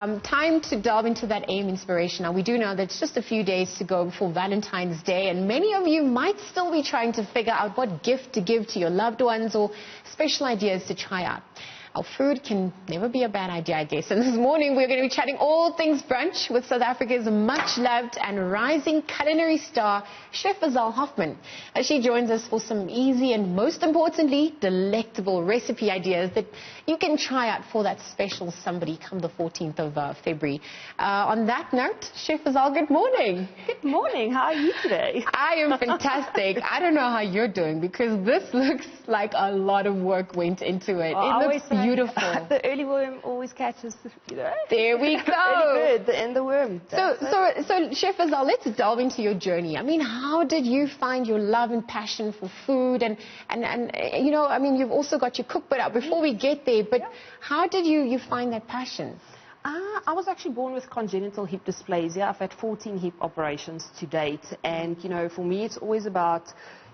Time to delve into that AIM inspiration. Now, we do know that it's just a few days to go before Valentine's Day, and many of you might still be trying to figure out what gift to give to your loved ones or special ideas to try out. Our food can never be a bad idea, I guess. And this morning, we're going to be chatting all things brunch with South Africa's much-loved and rising culinary star, Chef Izelle Hoffman. As she joins us for some easy and, most importantly, delectable recipe ideas that you can try out for that special somebody come the 14th of February. On that note, Chef Izelle, good morning. Good morning. How are you today? I am fantastic. I don't know how you're doing because this looks like a lot of work went into it. It looks beautiful. The early worm always catches the, There we go. Early bird, and the worm. So Chef Izelle, let's delve into your journey. I mean, how did you find your love and passion for food? And I mean, you've also got your cookbook out before we get there, but how did you find that passion? I was actually born with congenital hip dysplasia. I've had 14 hip operations to date. And, for me, it's always about,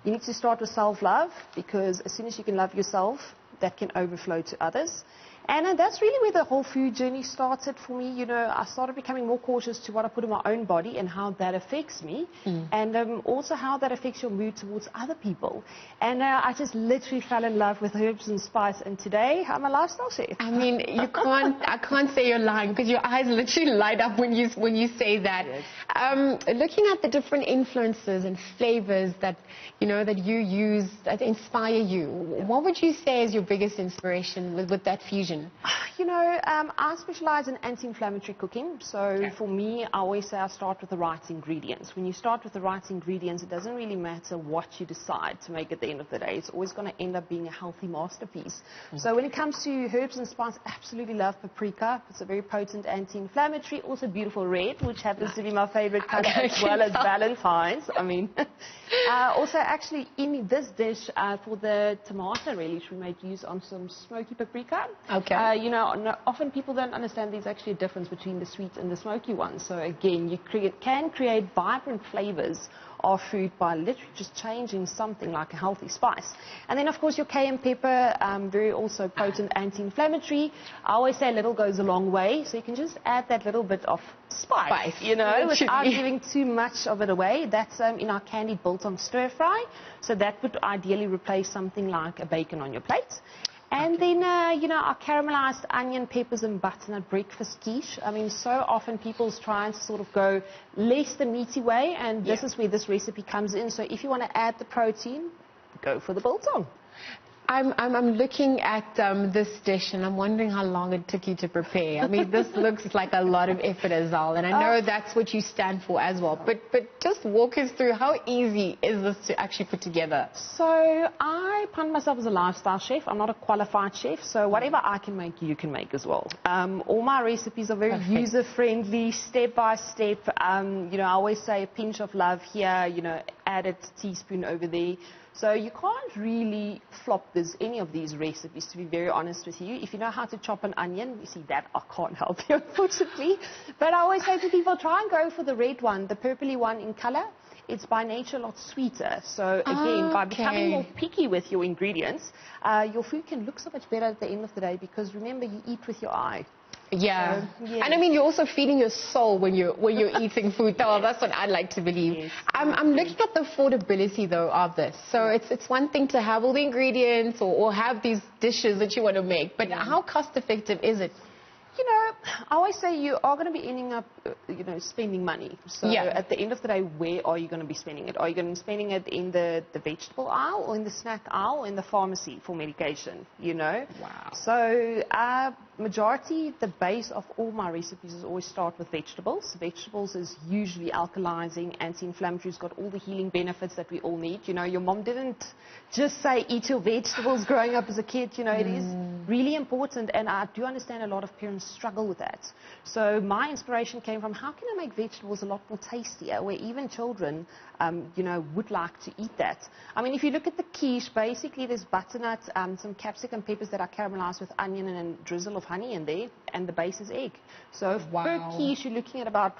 you need to start with self-love, because as soon as you can love yourself, that can overflow to others. And that's really where the whole food journey started for me. I started becoming more cautious to what I put in my own body and how that affects me, and also how that affects your mood towards other people. And I just literally fell in love with herbs and spice, and today I'm a lifestyle chef. I mean, I can't say you're lying, because your eyes literally light up when you say that. Yes. Looking at the different influences and flavors that that you use that inspire you, what would you say is your biggest inspiration with that fusion? I specialize in anti-inflammatory cooking. So for me, I always say I start with the right ingredients. When you start with the right ingredients, it doesn't really matter what you decide to make at the end of the day. It's always going to end up being a healthy masterpiece. So when it comes to herbs and spices, I absolutely love paprika. It's a very potent anti-inflammatory. Also beautiful red, which happens to be my favorite color, as well as Valentine's. I mean, also actually in this dish, for the tomato relish, we made use on some smoky paprika. Okay. Often people don't understand there's actually a difference between the sweet and the smoky one. So again, you can create vibrant flavors of food by literally just changing something like a healthy spice. And then of course your cayenne pepper, very also potent anti-inflammatory. I always say a little goes a long way, so you can just add that little bit of spice. Without giving too much of it away. That's in our candied biltong stir fry. So that would ideally replace something like a bacon on your plate. And then, our caramelized onion, peppers, and butternut breakfast quiche. I mean, so often people's trying to sort of go less the meaty way, and this is where this recipe comes in. So if you want to add the protein, go for the biltong. I'm looking at this dish, and I'm wondering how long it took you to prepare. I mean, this looks like a lot of effort, Izelle, and I know that's what you stand for as well. But just walk us through, how easy is this to actually put together? So I find myself as a lifestyle chef. I'm not a qualified chef, so whatever I can make, you can make as well. All my recipes are very user-friendly, step-by-step. I always say a pinch of love here, add a teaspoon over there. So you can't really flop any of these recipes, to be very honest with you. If you know how to chop an onion, you see that I can't help you, unfortunately. But I always say to people, try and go for the red one, the purpley one in color. It's by nature a lot sweeter. So again, by becoming more picky with your ingredients, your food can look so much better at the end of the day, because remember, you eat with your eye. Yeah. And I mean, you're also feeding your soul when you're eating food. Well, that's what I'd like to believe. Yes. I'm looking at the affordability, though, of this. So it's one thing to have all the ingredients or have these dishes that you want to make, but how cost effective is it? I always say you are going to be ending up, spending money. So at the end of the day, where are you going to be spending it? Are you going to be spending it in the vegetable aisle, or in the snack aisle, or in the pharmacy for medication, Wow. So majority, the base of all my recipes is always start with vegetables. Vegetables is usually alkalizing, anti-inflammatory, it's got all the healing benefits that we all need. Your mom didn't just say eat your vegetables growing up as a kid. It is really important, and I do understand a lot of parents struggle with that. So my inspiration came from, how can I make vegetables a lot more tastier, where even children, would like to eat that. I mean, if you look at the quiche, basically there's butternut, some capsicum peppers that are caramelized with onion and a drizzle of honey in there, and the base is egg. So per quiche, you're looking at about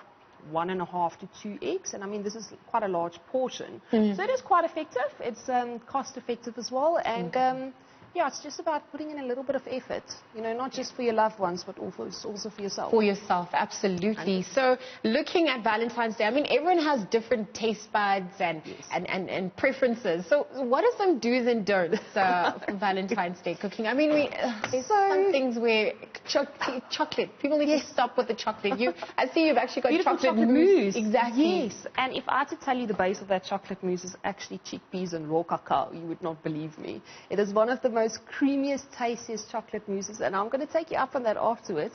1.5 to 2 eggs, and I mean, this is quite a large portion. So it is quite effective. It's cost effective as well, and Yeah, it's just about putting in a little bit of effort, not just for your loved ones, but also for yourself. For yourself, absolutely. So looking at Valentine's Day, I mean, everyone has different taste buds and preferences. So what are some do's and don'ts for Valentine's Day cooking? I mean, there's some things where chocolate, people need to stop with the chocolate. I see you've actually got chocolate mousse. Exactly. Yes, and if I had to tell you the base of that chocolate mousse is actually chickpeas and raw cacao, you would not believe me. It is one of the most creamiest, tastiest chocolate mousses, and I'm going to take you up on that afterwards.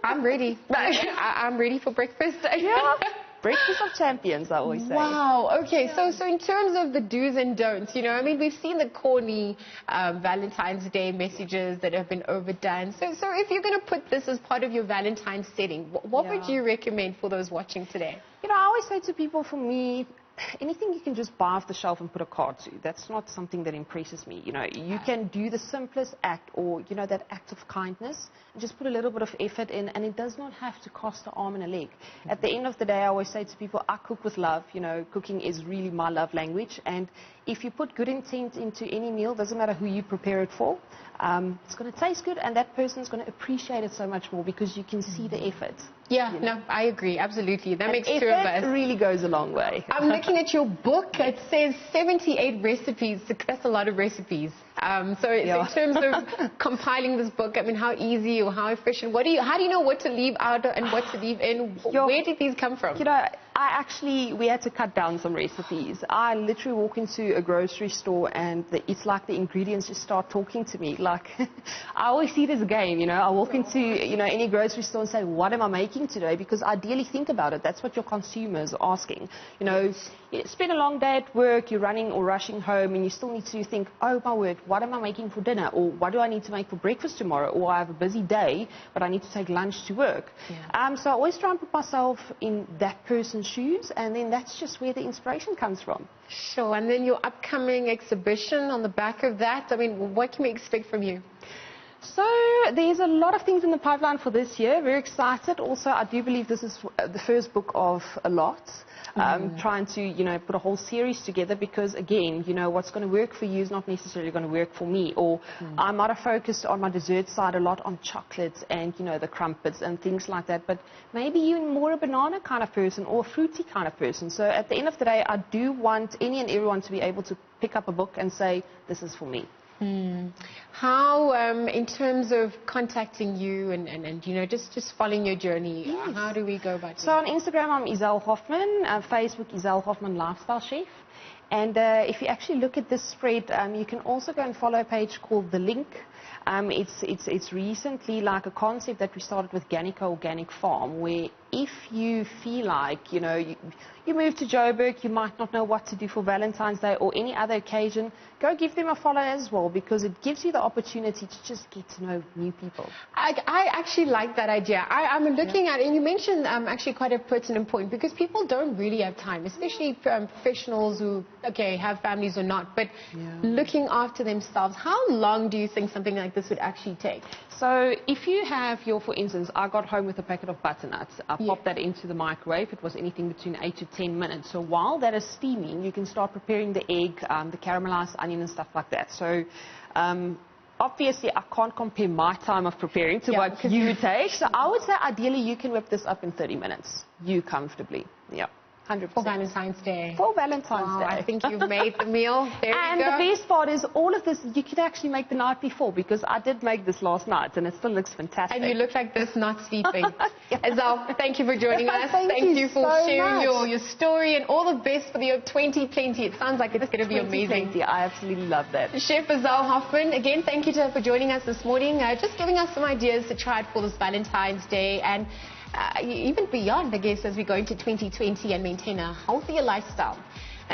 I'm ready. I'm ready for breakfast. Yeah. Breakfast of champions, I always say. Wow. Okay. So in terms of the do's and don'ts, I mean, we've seen the corny Valentine's Day messages that have been overdone. So if you're going to put this as part of your Valentine's setting, what would you recommend for those watching today? I always say to people, for me, anything you can just buy off the shelf and put a card to, that's not something that impresses me. You can do the simplest act, or that act of kindness, and just put a little bit of effort in, and it does not have to cost an arm and a leg. At the end of the day, I always say to people, I cook with love. Cooking is really my love language, and if you put good intent into any meal, doesn't matter who you prepare it for, it's going to taste good, and that person's going to appreciate it so much more because you can see the effort. Yeah, no, I agree, absolutely. That makes two of us. It really goes a long way. I'm looking at your book. It says 78 recipes. That's a lot of recipes. So in terms of compiling this book, I mean, how easy or how efficient? How do you know what to leave out and what to leave in? Where did these come from? We had to cut down some recipes. I literally walk into a grocery store and it's like the ingredients just start talking to me. Like, I always see it as a game, I walk into, any grocery store and say, what am I making today? Because ideally, think about it. That's what your consumers are asking. You spend a long day at work, you're running or rushing home, and you still need to think, oh my word, what am I making for dinner? Or what do I need to make for breakfast tomorrow? Or I have a busy day, but I need to take lunch to work. Yeah. So I always try and put myself in that person's shoes, and then that's just where the inspiration comes from. Sure, and then your upcoming exhibition on the back of that, I mean, what can we expect from you? So there's a lot of things in the pipeline for this year. Very excited. Also, I do believe this is the first book of a lot. Trying to, put a whole series together because, again, what's going to work for you is not necessarily going to work for me. Or I might have focused on my dessert side a lot on chocolates and, the crumpets and things like that. But maybe you're more a banana kind of person or a fruity kind of person. So at the end of the day, I do want any and everyone to be able to pick up a book and say, this is for me. How, in terms of contacting you and just following your journey, how do we go about it? So on Instagram, I'm Izelle Hoffman, Facebook, Izelle Hoffman Lifestyle Chef. And if you actually look at this spread, you can also go and follow a page called The Link. It's recently like a concept that we started with Ganica Organic Farm, where if you feel like, you move to Joburg, you might not know what to do for Valentine's Day or any other occasion, go give them a follow as well, because it gives you the opportunity to just get to know new people. I actually like that idea. I'm looking at it, and you mentioned actually quite a pertinent point, because people don't really have time, especially professionals who, have families or not, but looking after themselves. How long do you think something like this would actually take? So if you have for instance, I got home with a packet of butternuts. I popped that into the microwave. It was anything between 8 to 10 minutes. So while that is steaming, you can start preparing the egg, the caramelized onion and stuff like that. So obviously, I can't compare my time of preparing to what you would take. So I would say ideally you can whip this up in 30 minutes. You comfortably. Yeah. 100%. For Valentine's Day. For Valentine's Day. I think you've made the meal. There you go. And the best part is all of this you can actually make the night before, because I did make this last night and it still looks fantastic. And you look like this not sleeping. Izelle, thank you for joining us. Thank you for sharing your story, and all the best for the year 2020. It sounds like it's going to be amazing. I absolutely love that. Chef Izelle Hoffman, again, thank you to her for joining us this morning, just giving us some ideas to try it for this Valentine's Day, and even beyond, I guess, as we go into 2020 and maintain a healthier lifestyle.